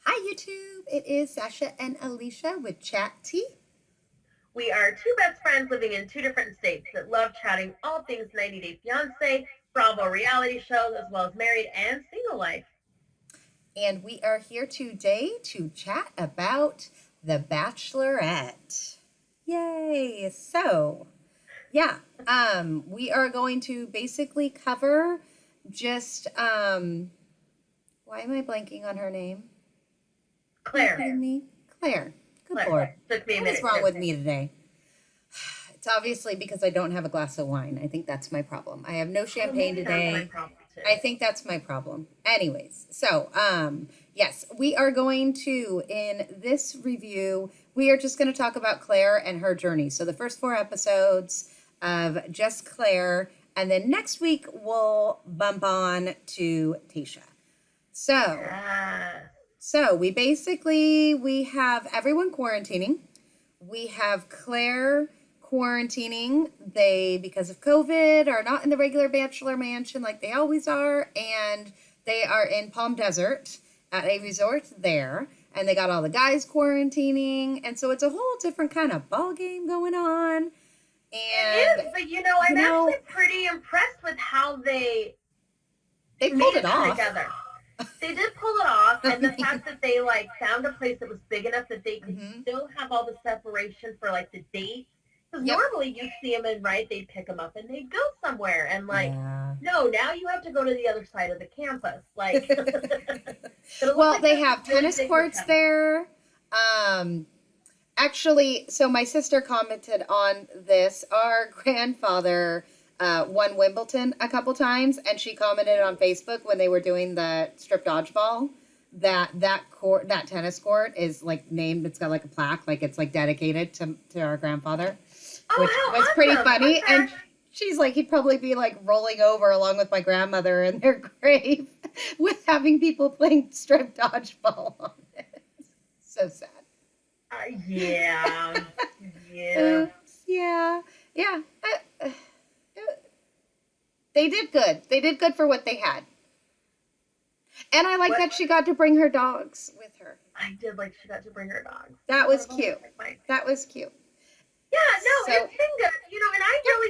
Hi, YouTube. It is Sasha and Alicia with Chat Tea. We are two best friends living in two different states that love chatting all things 90 Day Fiance, Bravo reality shows, as well as married and single life. And we are here today to chat about The Bachelorette. Yay. We are going to basically cover just, why am I blanking on her name? Are you Clare. kidding me? Claire. Good Claire. Lord. Took me a What is minute wrong to with think. me today? It's obviously because I don't have a glass of wine. I think that's my problem. I have no Oh, champagne maybe that's my today. problem too. I think that's my problem. Anyways, yes, we are going to, in this review, we are just going to talk about Claire and her journey. So the first four episodes of just Claire, and then next week we'll bump on to Tasha. So, Yes. we have everyone quarantining. We have Claire quarantining. They, because of COVID, are not in the regular bachelor mansion like they always are, and they are in Palm Desert at a resort there. And they got all the guys quarantining, and so it's a whole different kind of ball game going on. It And is, but you I'm know, actually pretty impressed with how they they made pulled it it off. together. They did pull it off, I and the mean, fact that they found a place that was big enough that they could mm-hmm. still have all the separation for the dates. Because Yep. normally you see them and they'd pick them up and they'd go somewhere, and Yeah. no, now you have to go to the other side of the campus. But it looks Well, like they that's a have really tennis big courts hotel. there. Um, Actually, so my sister commented on this. Our grandfather won Wimbledon a couple times, and she commented on Facebook when they were doing the strip dodgeball that tennis court is like named. It's got like a plaque, like it's like dedicated to our grandfather, which was Oh, pretty how awesome! Fun funny. And fact. she's like, he'd probably be like rolling over along with my grandmother in their grave with having people playing strip dodgeball on it. So sad. Yeah, yeah. Yeah, yeah. They did good. They did good for what they had. And I like What that she got to bring her dogs with her. I did like she got to bring her dogs. That One was of them was cute. like my That was cute. Yeah, no, So, it's been good.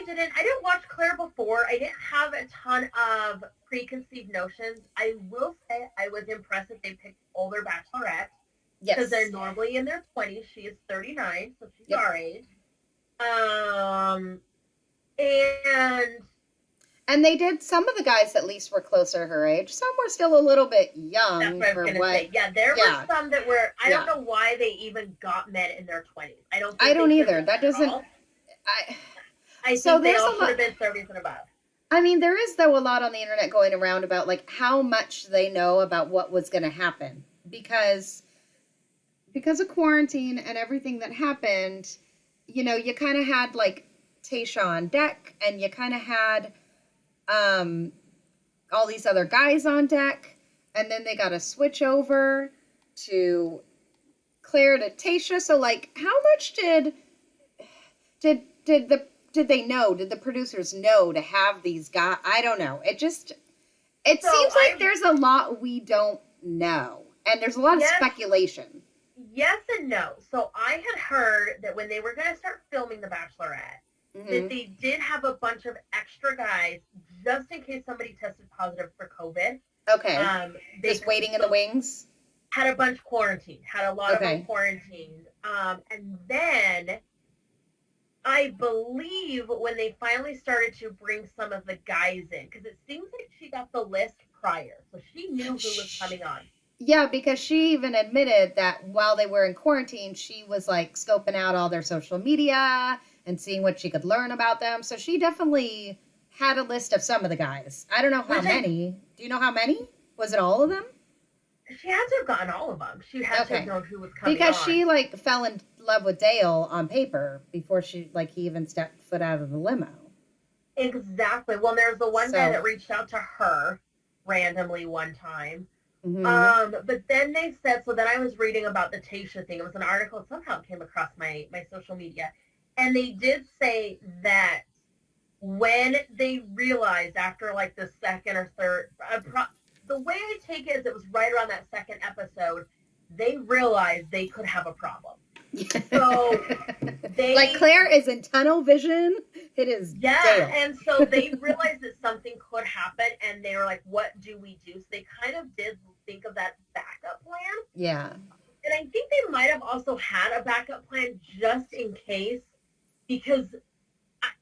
And yeah. I didn't watch Claire before. I didn't have a ton of preconceived notions. I will say I was impressed that they picked older bachelorettes because they're Yes. normally in their 20s. She is 39, so she's Yep. our age. Um, and And they did, some of the guys at least were closer her age. Some were still a little bit that's young what I was for going to what, say. Yeah, there were yeah, some that were, I don't yeah. know why they even got men in their 20s. I don't I think don't they should have either. done That that at doesn't, all. I, I so think they there's all a should lot, have been 30s and above. I mean, there is though a lot on the internet going around about like how much they know about what was going to happen because of quarantine and everything that happened. You kind of had like Tasha on deck, and you kind of had um, all these other guys on deck, and then they got to switch over to Claire to Tasha. So, like, how much did they know? Did the producers know to have these guys? I don't know. It So seems like I there's a lot we don't know, and there's a lot of yes, speculation. yes and no. So I had heard that when they were going to start filming The Bachelorette, that Hmm. they did have a bunch of extra guys just in case somebody tested positive for COVID. Okay, They just waiting in the so wings. had a bunch quarantined, had a lot of them Okay. quarantined. And then I believe when they finally started to bring some of the guys in, because it seems like she got the list prior, so she knew who was coming on. Yeah, because she even admitted that while they were in quarantine, she was like scoping out all their social media and seeing what she could learn about them. So she definitely had a list of some of the guys. I don't know how Which I many. Do you know how many? Was it all of them? She had to have gotten all of them. She had to have Okay. known who was coming Because on. she like fell in love with Dale on paper before he even stepped foot out of the limo. Exactly. Well, there's the one guy So, that reached out to her randomly one time. mhm. But then they said, so then I was reading about the Tasha thing. It was an article, somehow it came across my social media. And they did say that when they realized after the second or third, the way I take it is it was right around that second episode they realized they could have a problem. So they like Claire is in tunnel vision. It is Dale. And so they realized that something could happen, and they were like, "What do we do?" So they kind of did think of that backup plan. Yeah. And I think they might have also had a backup plan just in case, because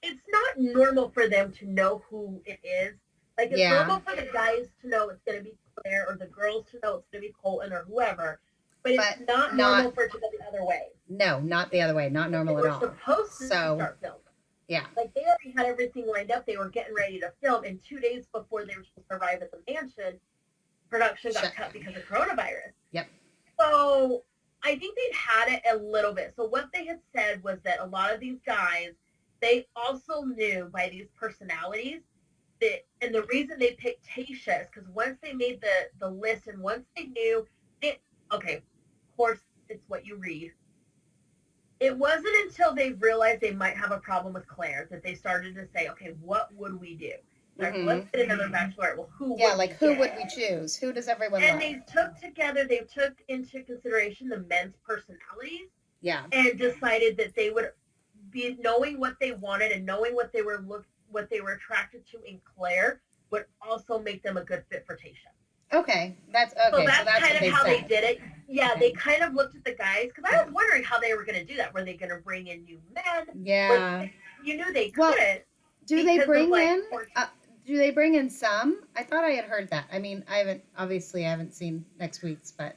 it's not normal for them to know who it is. Like, it's normal for the guys to know it's going to be Claire, or the girls to know it's going to be Colton or whoever. But it's not normal for it to go the other way. No, not the other way. Not normal at all. They were supposed to start filming. Yeah. Like, they already had everything lined up. They were getting ready to film. And 2 days before they were supposed to arrive at the mansion, production got cut because of coronavirus. Yep. So I think they'd had it a little bit. So what they had said was that a lot of these guys, they also knew by these personalities that, and the reason they picked Tayshia is because once they made the list and once they knew it, okay, of course, it's what you read. It wasn't until they realized they might have a problem with Claire that they started to say, okay, what would we do? Like, let's get another bachelorette. Well, who would we choose? Who does everyone love? And they took into consideration the men's personalities. Yeah. And decided that they would be knowing what they wanted and knowing what they were attracted to in Claire would also make them a good fit for Tayshia. Okay. That's okay. So that's kind of how they did it. Yeah, okay. They kind of looked at the guys, because I was wondering how they were going to do that. Were they going to bring in new men? Yeah. You knew they couldn't. Well, do they bring in? Do they bring in some? I thought I had heard that. I mean, I haven't seen next week's, but.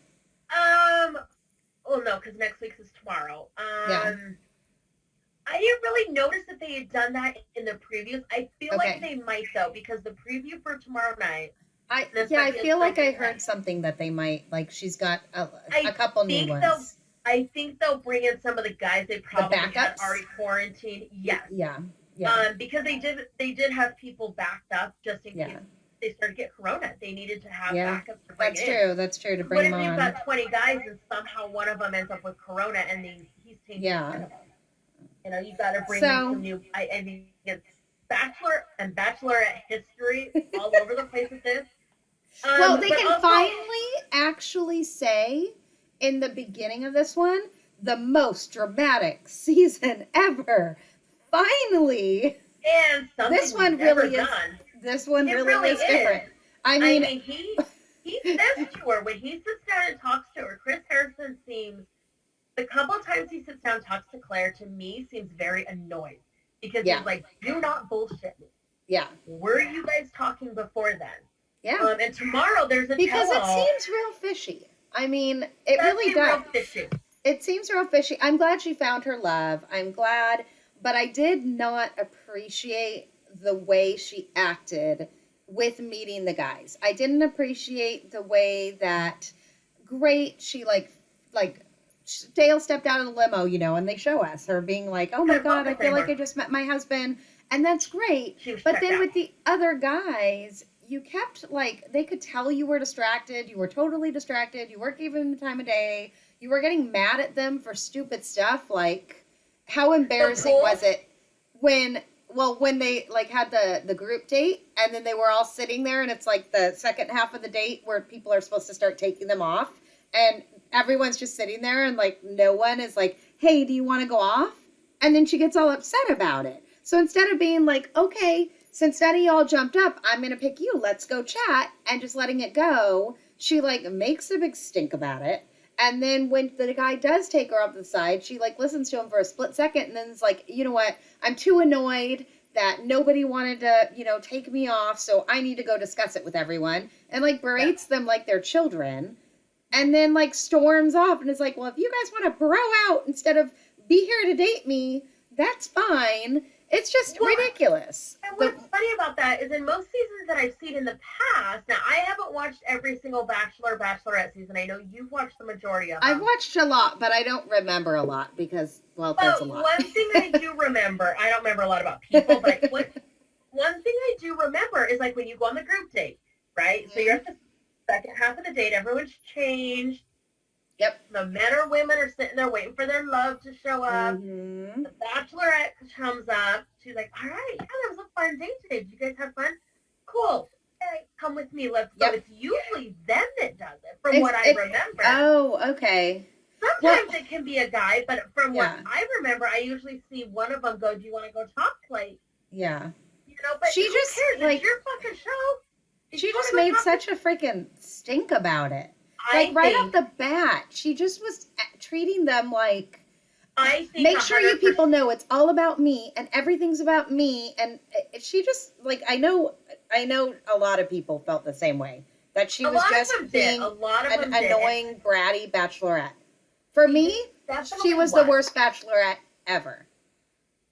Well, no, because next week's is tomorrow. Yeah. I didn't really notice that they had done that in the previews. I feel like they might, though, because the preview for tomorrow night. I feel like I heard something that they might, like, she's got a couple new ones. I think they'll bring in some of the guys they probably had already quarantined. Yes. Yeah. Because they did have people backed up just in case they started to get corona. They needed to have backups to bring in. That's true to bring them on. What if you've got 20 guys and somehow one of them ends up with corona and he's taking care of them? You know, you got to bring in some new. I mean, it's Bachelor and Bachelorette history all over the place with this. Well, they can finally actually say in the beginning of this one, the most dramatic season ever. Finally. And this one really is. This one really is different. I mean, he says to her when he sits down and talks to her. Chris Harrison seems, the couple of times he sits down and talks to Claire, to me seems very annoyed because he's like, "Do not bullshit me." Yeah. Were you guys talking before then? Yeah. And tomorrow there's a because it seems real fishy. I mean, it really does. Real fishy. It seems real fishy. I'm glad she found her love. I'm glad, but I did not appreciate the way she acted with meeting the guys. I didn't appreciate the way that she like Dale stepped out of the limo, you know, and they show us her being like, "Oh my God, I feel like I just met my husband," and that's great. But then with the other guys, you kept they could tell you were distracted. You were totally distracted. You weren't giving them the time of day. You were getting mad at them for stupid stuff. Like, how embarrassing was it when they had the group date and then they were all sitting there and it's like the second half of the date where people are supposed to start taking them off and everyone's just sitting there and no one is like, "Hey, do you want to go off?" And then she gets all upset about it. So instead of being like, "Okay, since none of y'all jumped up, I'm going to pick you. Let's go chat," and just letting it go, she makes a big stink about it. And then when the guy does take her off the side, she listens to him for a split second and then is like, "You know what? I'm too annoyed that nobody wanted to, take me off, so I need to go discuss it with everyone." And berates them like they're children. And then storms off and is like, "Well, if you guys want to bro out instead of be here to date me, that's fine." It's just ridiculous. And what's funny about that is in most seasons that I've seen in the past, now I haven't watched every single Bachelorette season. I know you've watched the majority of them. I've watched a lot, but I don't remember a lot because, there's a lot. One thing I do remember, I don't remember a lot about people, but one thing I do remember is when you go on the group date, right? Mm-hmm. So you're at the second half of the date, everyone's changed. Yep. The men or women are sitting there waiting for their love to show up. Mm-hmm. The Bachelorette comes up. She's like, "All right, yeah, that was a fun date today. Did you guys have fun? Cool. okay, come with me, let's go. Yep. It's usually them that does it, from what I remember. Oh, okay. Sometimes it can be a guy, but from what Yeah. I remember, I usually see one of them go, do you want to go talk? Like, Yeah. you know, but She who just, cares? like, It's your fucking show. If she you wanna just go made talk such to- a freaking stink about it. I Like, right off think, the bat, she just was treating them like, I think make sure you 100%. people know it's all about me and everything's about me. And she just, like, I know a lot of people felt the same way. That she was just being A lot of an them annoying, bratty bachelorette. For me, definitely she was the worst bachelorette ever.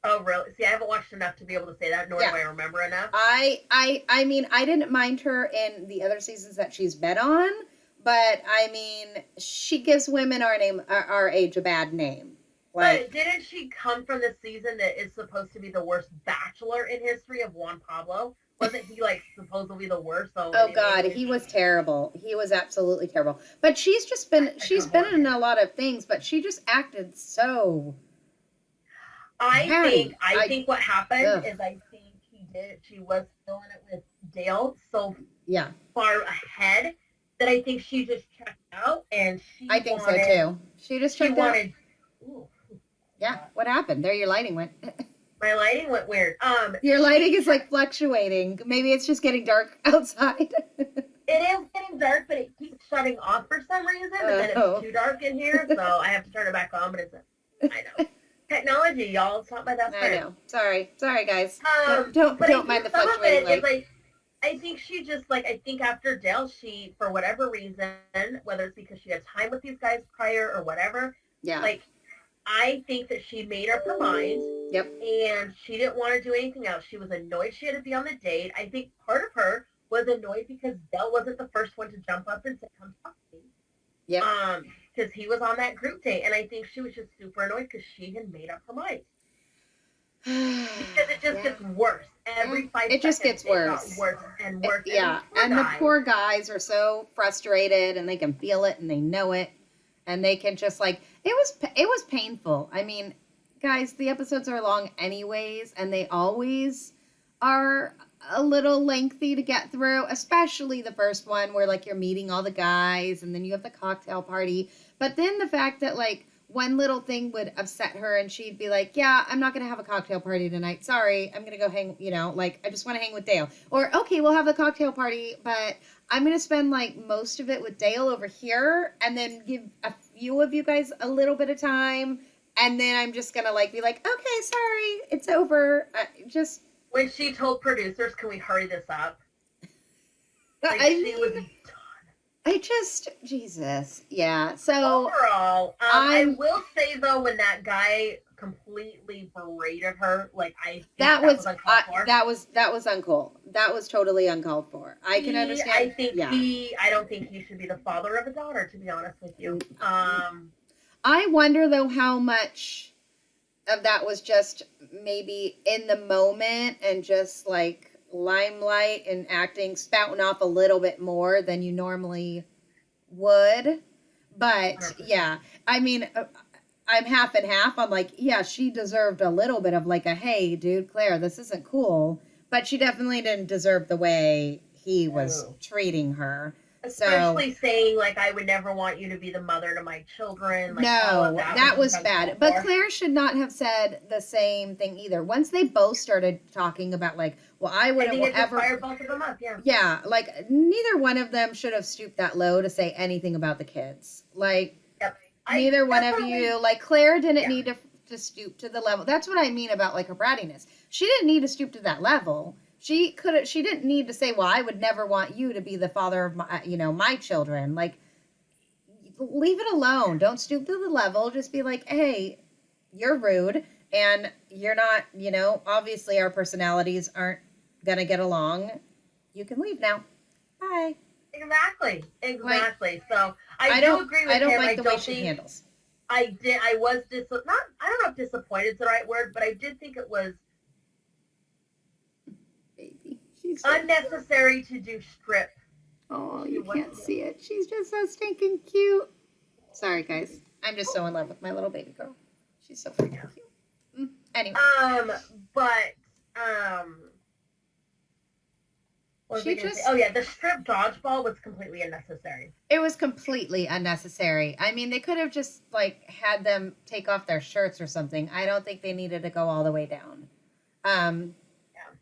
Oh, really? See, I haven't watched enough to be able to say that, nor do I remember enough. I mean, I didn't mind her in the other seasons that she's been on, but I mean, she gives women our age a bad name. Like, but didn't she come from the season that is supposed to be the worst bachelor in history of Juan Pablo? Wasn't he like supposedly the worst? So oh God, he was terrible. He was absolutely terrible. But she's been in a lot of things, but she just acted so. I think what happened is I think she was filling it with Dale so far ahead that I think she just checked out and I think so too. She just checked out. Ooh, yeah, what happened? There your lighting went. My lighting went weird. Your lighting is like fluctuating. Maybe it's just getting dark outside. It is getting dark, but it keeps shutting off for some reason, and then it's too dark in here, so I have to turn it back on, but I know. Technology, y'all. It's not my best friend. I know. Sorry, guys. Don't mind the fluctuating light. Like, I think she just, like, I think after Dale, she, for whatever reason, whether it's because she had time with these guys prior or whatever, like, I think that she made up her mind. Yep. And she didn't want to do anything else. She was annoyed she had to be on the date. I think part of her was annoyed because Dale wasn't the first one to jump up and say, come talk to me. Yeah. Because he was on that group date. And I think she was just super annoyed because she had made up her mind. Because it just gets worse. Every 5 seconds, it just gets worse. It got worse and worse. And the poor guys are so frustrated and they can feel it and they know it. And they can just like, it was painful. I mean, guys, the episodes are long anyways, and they always are a little lengthy to get through, especially the first one where, like, you're meeting all the guys, and then you have the cocktail party. But then the fact that, like, one little thing would upset her, and she'd be like, yeah, I'm not going to have a cocktail party tonight. Sorry, I'm going to go hang, like, I just want to hang with Dale. Or, okay, we'll have the cocktail party, but I'm going to spend, like, most of it with Dale over here, and then give a few of you guys a little bit of time. And then I'm just going to, like, be like, okay, sorry, it's over. Just. When she told producers, can we hurry this up? Like, she was done. Jesus. Yeah. So. Overall, I will say, though, when that guy completely berated her, like, I think that was uncalled for. That was uncool. That was totally uncalled for. I can understand. I don't think he should be the father of a daughter, to be honest with you. I wonder, though, how much of that was just maybe in the moment and just, like, limelight and acting, spouting off a little bit more than you normally would. But, yeah, I mean, I'm half and half. I'm like, yeah, she deserved a little bit of, like, a, hey, dude, Claire, this isn't cool. But she definitely didn't deserve the way he was treating her. Especially saying, like, I would never want you to be the mother to my children. Like, no, that was bad. But Claire should not have said the same thing either. Once they both started talking about, like, well, I wouldn't ever fire both of them up, yeah. Yeah, like, neither one of them should have stooped that low to say anything about the kids. Like, neither one of you, like, Claire didn't need to stoop to the level. That's what I mean about, like, her brattiness. She didn't need to stoop to that level. She didn't need to say, well, I would never want you to be the father of my, my children. Like, leave it alone. Don't stoop to the level. Just be like, hey, you're rude and you're not, obviously our personalities aren't going to get along. You can leave now. Bye. Exactly. Like, so I don't agree with I don't him. like the way she handles. I was I don't know if disappointed is the right word, but I did think it was unnecessary to do strip. Oh, you can't see it. She's just so stinking cute. Sorry, guys. I'm just so in love with my little baby girl. She's so freaking cute. Anyway. What was She I gonna say? just, Oh yeah, the strip dodgeball was completely unnecessary. it was completely unnecessary. I mean, they could have just like had them take off their shirts or something. I don't think they needed to go all the way down. Um, Yeah.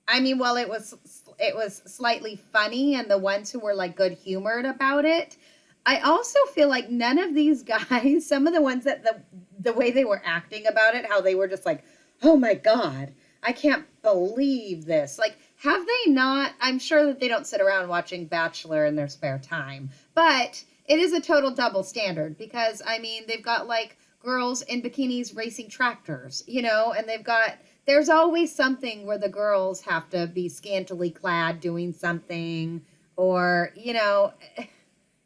I mean, well, it was slightly funny, and the ones who were like good humored about it. I also feel like none of these guys, some of the ones that the way they were acting about it, how they were just like, "Oh my god, I can't believe this." Like, have they not? I'm sure that they don't sit around watching Bachelor in their spare time, but it is a total double standard because I mean, they've got like girls in bikinis racing tractors, and there's always something where the girls have to be scantily clad doing something, or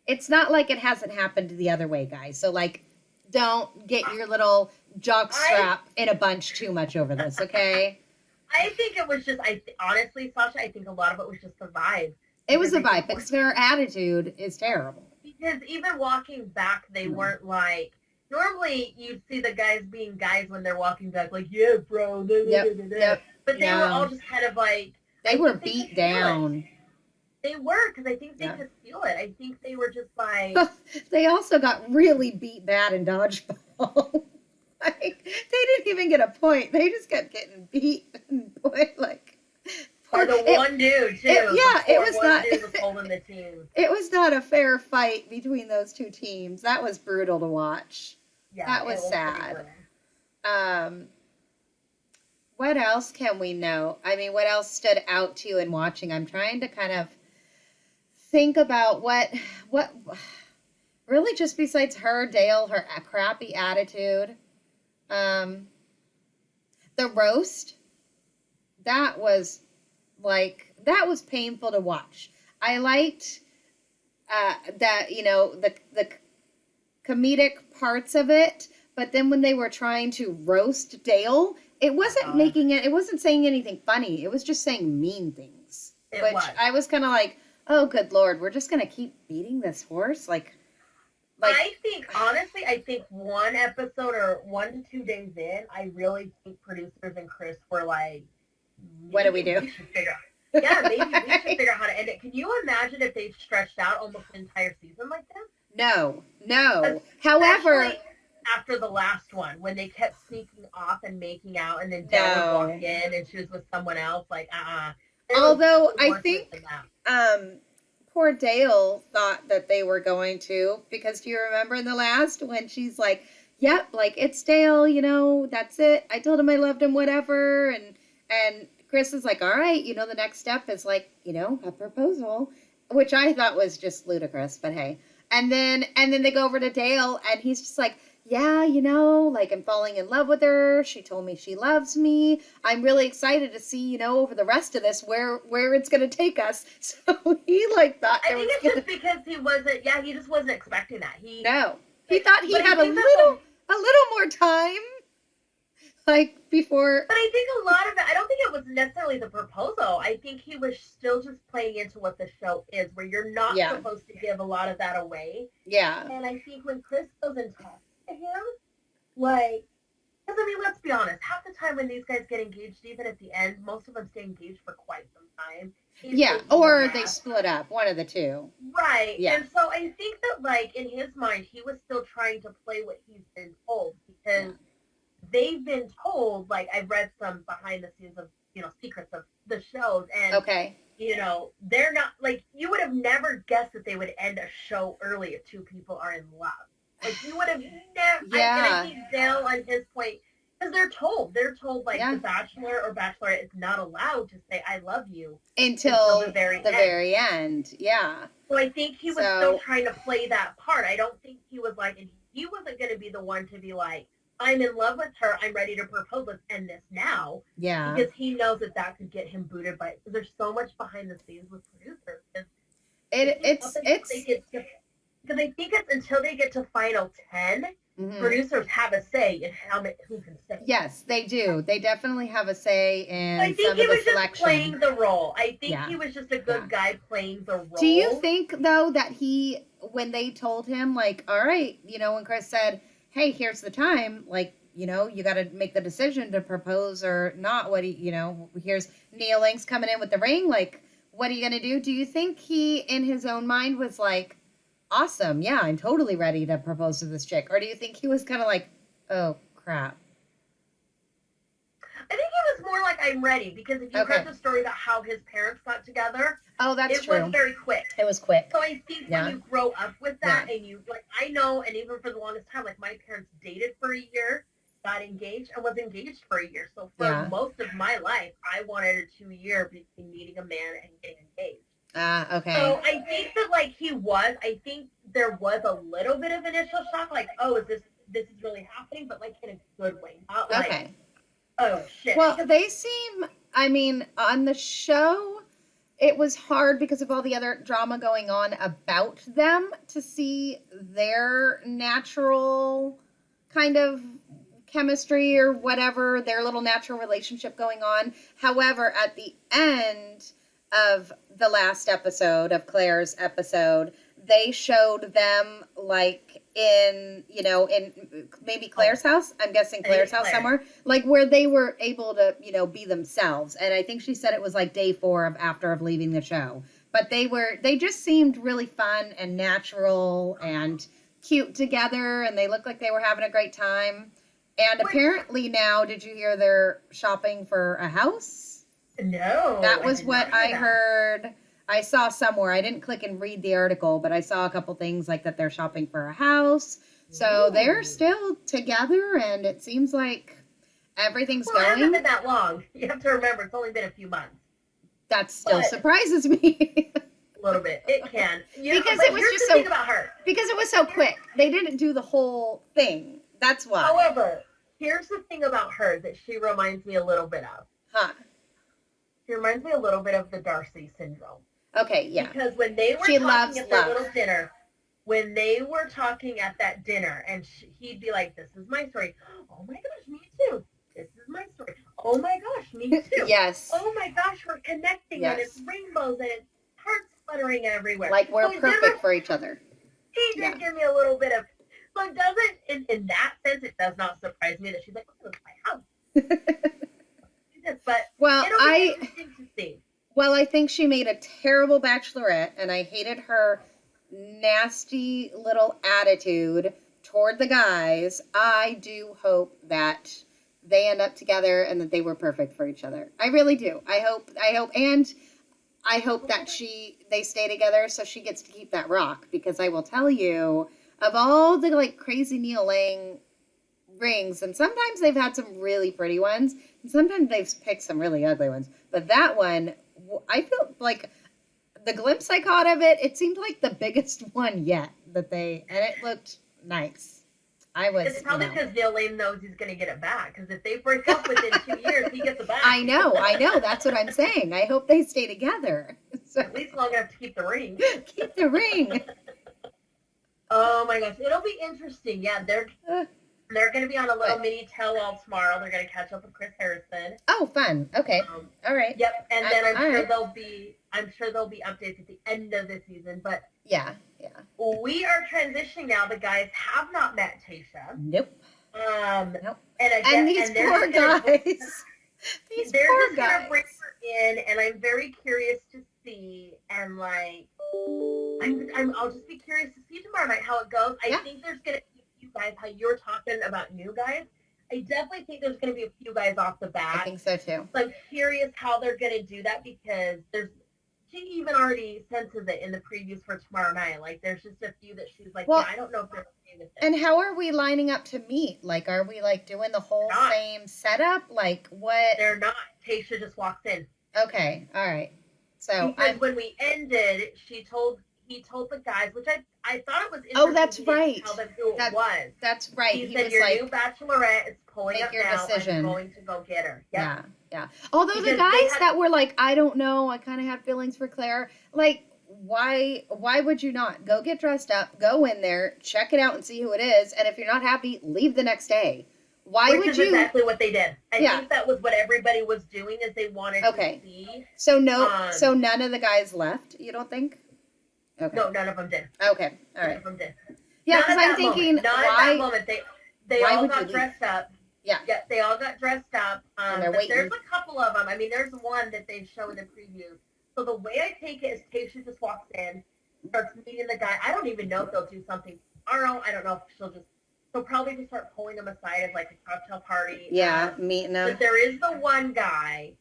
it's not like it hasn't happened the other way, guys. So like, don't get your little jock strap in a bunch too much over this, okay? I think it was just, honestly, Sasha, I think a lot of it was just the vibe. It was the Because vibe because their attitude is terrible. Because even walking back, they weren't like, normally you'd see the guys being guys when they're walking back, like, yeah, bro. Yep. But they were all just kind of like, They were beat down. They were, because I think they could feel it. I think they were just like... They also got really beat bad in dodgeball. Like, they didn't even get a point. They just kept getting beat. Like... Or the one dude, too. It was not... Dude was holding the team. It was not a fair fight between those two teams. That was brutal to watch. Yeah, that was sad. What else can we know? I mean, what else stood out to you in watching? I'm trying to kind of think about what really, just besides her, Dale, her crappy attitude, the roast, that was painful to watch. I liked that, the comedic parts of it, but then when they were trying to roast Dale, it wasn't saying anything funny. It was just saying mean things. I was kind of like, oh, good Lord, we're just going to keep beating this horse? Like, I think, honestly, one episode or 1 to 2 days in, I really think producers and Chris were like, what do we do? Maybe we should figure out how to end it. Can you imagine if they stretched out almost an entire season like this? No. However, after the last one, when they kept sneaking off and making out, and then Dale would walk in and she was with someone else, like, Although I think poor Dale thought that they were going to, because do you remember in the last when she's like, yep, like, it's Dale, that's it. I told him I loved him, whatever. And Chris is like, all right, the next step is like, a proposal, which I thought was just ludicrous, but hey. And then they go over to Dale and he's just like, yeah, like, I'm falling in love with her. She told me she loves me. I'm really excited to see, over the rest of this where it's going to take us. So he thought I think it's just because he just wasn't expecting that. He thought he had a little more time. Like, before. But I think a lot of it, I don't think it was necessarily the proposal. I think he was still just playing into what the show is, where you're not supposed to give a lot of that away. Yeah. And I think when Chris goes and talks to him, like, because I mean, let's be honest, half the time when these guys get engaged, even at the end, most of them stay engaged for quite some time. Or they split up, one of the two. Right. Yeah. And so I think that, like, in his mind, he was still trying to play what he's been told, because they've been told, like, I've read some behind the scenes of, secrets of the shows, and, they're not, like, you would have never guessed that they would end a show early if two people are in love. Like, you would have never, and I think Dale, on his point, because they're told, like, the Bachelor or Bachelorette is not allowed to say, I love you. Until the very end. Yeah. So I think he was still trying to play that part. I don't think he was like, and he wasn't going to be the one to be like, I'm in love with her. I'm ready to propose. Let's end this now. Yeah. Because he knows that could get him booted by. Because there's so much behind the scenes with producers. Because I think it's until they get to final 10, producers have a say in who can stay. Yes, they do. They definitely have a say in I think some he of the was selection. just playing the role. I think he was just a good guy playing the role. Do you think, though, that when they told him, like, all right, when Chris said, hey, here's the time, like, you got to make the decision to propose or not, here's Neil Link's coming in with the ring, like, what are you going to do? Do you think he, in his own mind, was like, awesome, yeah, I'm totally ready to propose to this chick? Or do you think he was kind of like, oh, crap? I think it was more like I'm ready, because if you heard the story about how his parents got together, oh, that's it true. was very quick. It was quick. So I think when you grow up with that, and you, like, I know, and even for the longest time, like, my parents dated for a year, got engaged, and was engaged for a year. So for most of my life, I wanted a 2-year between meeting a man and getting engaged. Okay. So I think that, like, I think there was a little bit of initial shock, like, oh, this is really happening, but, like, in a good way. Not like, oh, shit. Well, they seem, I mean, on the show, it was hard because of all the other drama going on about them to see their natural kind of chemistry or whatever, their little natural relationship going on. However, at the end of the last episode of Claire's episode, they showed them like in maybe Claire's house. I'm guessing Claire's house somewhere, like where they were able to, be themselves. And I think she said it was like day 4 after leaving the show. But they just seemed really fun and natural and cute together, and they looked like they were having a great time. And apparently now, did you hear they're shopping for a house? No. That was what I heard. I saw somewhere. I didn't click and read the article, but I saw a couple things like that they're shopping for a house. So they're still together, and it seems like everything's going. It hasn't been that long. You have to remember, it's only been a few months. That still surprises me. A little bit. It can. Because it was just so, about her. Because it was so quick. They didn't do the whole thing. That's why. However, here's the thing about her that she reminds me a little bit of. Huh. She reminds me a little bit of the Darcy syndrome. Okay, yeah. Because when they were talking at their little dinner, when they were talking at that dinner, and he'd be like, this is my story. Oh my gosh, me too. This is my story. Oh my gosh, me too. Yes. Oh my gosh, we're connecting, and it's rainbows, and it's hearts fluttering everywhere. Like we're perfect for each other. He did give me a little bit of, so it doesn't, in that sense, it does not surprise me that she's like, oh, this is my house. But it'll be interesting to see. Well, I think she made a terrible bachelorette, and I hated her nasty little attitude toward the guys. I do hope that they end up together and that they were perfect for each other. I really do. I hope, and I hope that they stay together so she gets to keep that rock, because I will tell you, of all the like crazy Neil Lang rings, and sometimes they've had some really pretty ones, and sometimes they've picked some really ugly ones, but that one, I feel like the glimpse I caught of it, it seemed like the biggest one yet and it looked nice. It's probably because Neil Lang knows he's going to get it back, because if they break up within 2 years, he gets it back. I know, that's what I'm saying. I hope they stay together. So, at least long enough to keep the ring. Keep the ring. Oh my gosh, it'll be interesting. Yeah, they're going to be on a little mini tell-all tomorrow. They're going to catch up with Chris Harrison. Oh, fun. Okay. All right. Yep. And then I'm sure there'll be updates at the end of the season. But yeah. We are transitioning now. The guys have not met Tasha. Nope. Nope. And these poor guys. They're just going to bring her in, and I'm very curious to see. And like, I'll just be curious to see tomorrow night how it goes. I think there's going to guys, how you're talking about new guys, I definitely think there's going to be a few guys off the bat. I think so too. So I'm curious how they're going to do that, because she even already senses it in the previews for tomorrow night. Like there's just a few that she's like, I don't know if they're okay with it. And how are we lining up to meet? Like, are we like doing the whole same setup? Like what? They're not. Tasha just walks in. Okay. All right. So because when we ended, he told the guys, which I thought it was interesting. Oh, that's right. Tell them who it was. That's right. He said, your new bachelorette is pulling up now. Decision. I'm going to go get her. Yep. Yeah. Although because the guys that were like, I don't know, I kind of had feelings for Claire. Like, why would you not go get dressed up, go in there, check it out, and see who it is? And if you're not happy, leave the next day. Which would you? Exactly what they did. I think that was what everybody was doing, is they wanted to see. So so none of the guys left. You don't think? Okay. No, none of them did. Okay, all right. None of them did. Yeah, because I'm thinking, not at that moment. They all got dressed up. Yeah, they all got dressed up. And they're waiting. There's a couple of them. I mean, there's one that they show in the preview So the way I take it is Tayshia just walks in, starts meeting the guy. I don't even know if they'll do something tomorrow. I don't know if she'll probably just start pulling them aside as like a cocktail party. Yeah, meeting them. But there is the one guy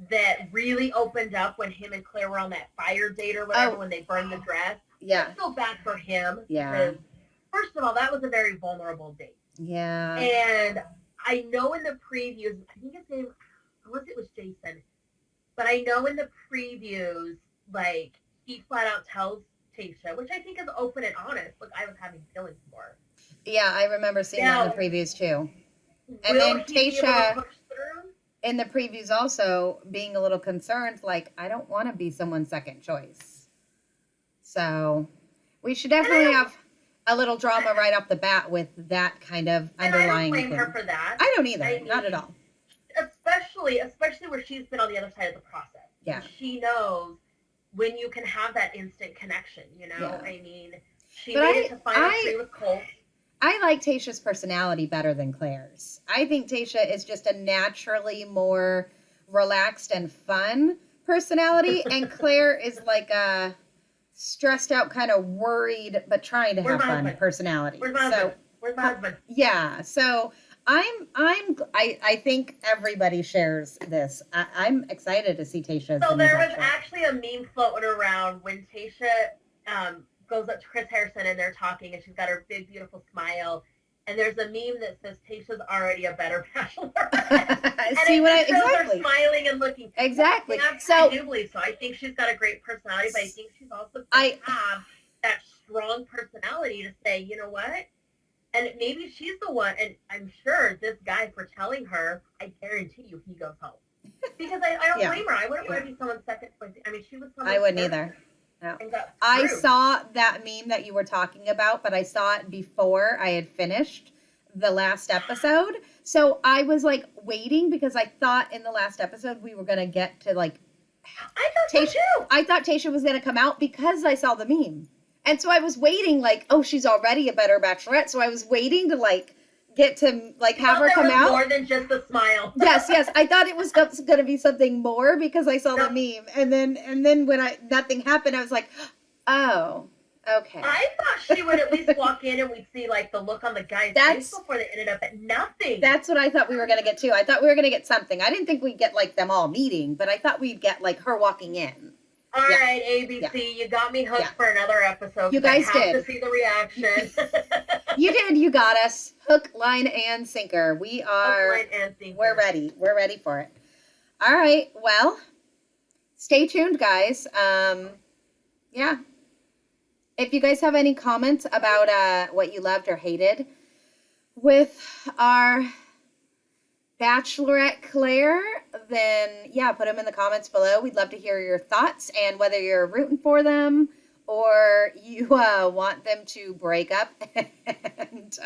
that really opened up when him and Claire were on that fire date or whatever, when they burned the dress. Yeah. I feel bad for him. Yeah. Because, first of all, that was a very vulnerable date. Yeah. And I know in the previews, I think his name, unless it was Jason, but I know in the previews, like, he flat out tells Tayshia, which I think is open and honest. Look, I was having feelings for her. Yeah, I remember seeing that in the previews too. And then Tayshia, in the previews also, being a little concerned, like, I don't want to be someone's second choice. So we should definitely have a little drama right off the bat with that kind of underlying thing. I don't blame her for that. I don't either. Not at all. Especially where she's been on the other side of the process. Yeah. She knows when you can have that instant connection, you know? Yeah. I mean, she made it to final three with Colt. I like Tayshia's personality better than Claire's. I think Tayshia is just a naturally more relaxed and fun personality, and Claire is like a stressed out, kind of worried, but trying to have fun personality. Where's my husband? Yeah, so I think everybody shares this. I'm excited to see Tayshia. So there was actually a meme floating around when Tayshia goes up to Chris Harrison and they're talking, and she's got her big, beautiful smile. And there's a meme that says Tayshia's already a better bachelorette. See what exactly. Her smiling and looking. Exactly. I do believe so. I think she's got a great personality, but I think she's also going to have that strong personality to say, you know what? And maybe she's the one, and I'm sure this guy for telling her, I guarantee you he goes home. Because I don't blame her. I wouldn't want to be someone's second choice. I mean, she was someone's I wouldn't either. No. I saw that meme that you were talking about, but I saw it before I had finished the last episode. So I was like waiting because I thought in the last episode we were going to get to like I thought so too. I thought Tayshia was going to come out because I saw the meme. And so I was waiting like, oh, she's already a better bachelorette. So I was waiting to like get to like have her come out. More than just a smile. Yes. I thought it was going to be something more because I saw the meme, and then when nothing happened, I was like, oh, okay. I thought she would at least walk in and we'd see like the look on the guy's face before they ended up at nothing. That's what I thought we were going to get too. I thought we were going to get something. I didn't think we'd get like them all meeting, but I thought we'd get like her walking in. All right, ABC, you got me hooked for another episode. You guys did. To see the reaction. You did. You got us. Hook, line, and sinker. We are. Hook, line, and sinker. We're ready. We're ready for it. All right. Well, stay tuned, guys. Yeah. If you guys have any comments about what you loved or hated with our Bachelorette Clare, then yeah, put them in the comments below. We'd love to hear your thoughts and whether you're rooting for them or you want them to break up. And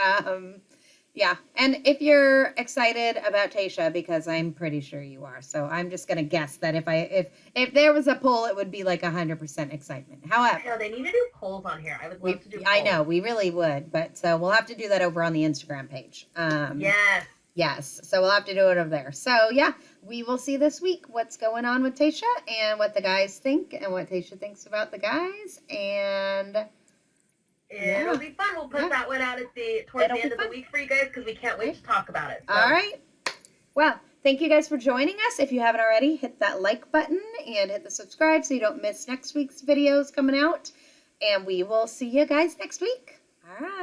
yeah, and if you're excited about Tayshia, because I'm pretty sure you are, so I'm just gonna guess that if there was a poll, it would be like 100% excitement. However, I know, they need to do polls on here. I would love to do polls. I know, we really would, but so we'll have to do that over on the Instagram page. Yes, so we'll have to do it over there. So yeah, we will see this week what's going on with Tayshia and what the guys think and what Tayshia thinks about the guys, and it'll be fun. We'll put that one out towards the end of the week for you guys because we can't wait to talk about it. So. All right. Well, thank you guys for joining us. If you haven't already, hit that like button and hit the subscribe so you don't miss next week's videos coming out. And we will see you guys next week. All right.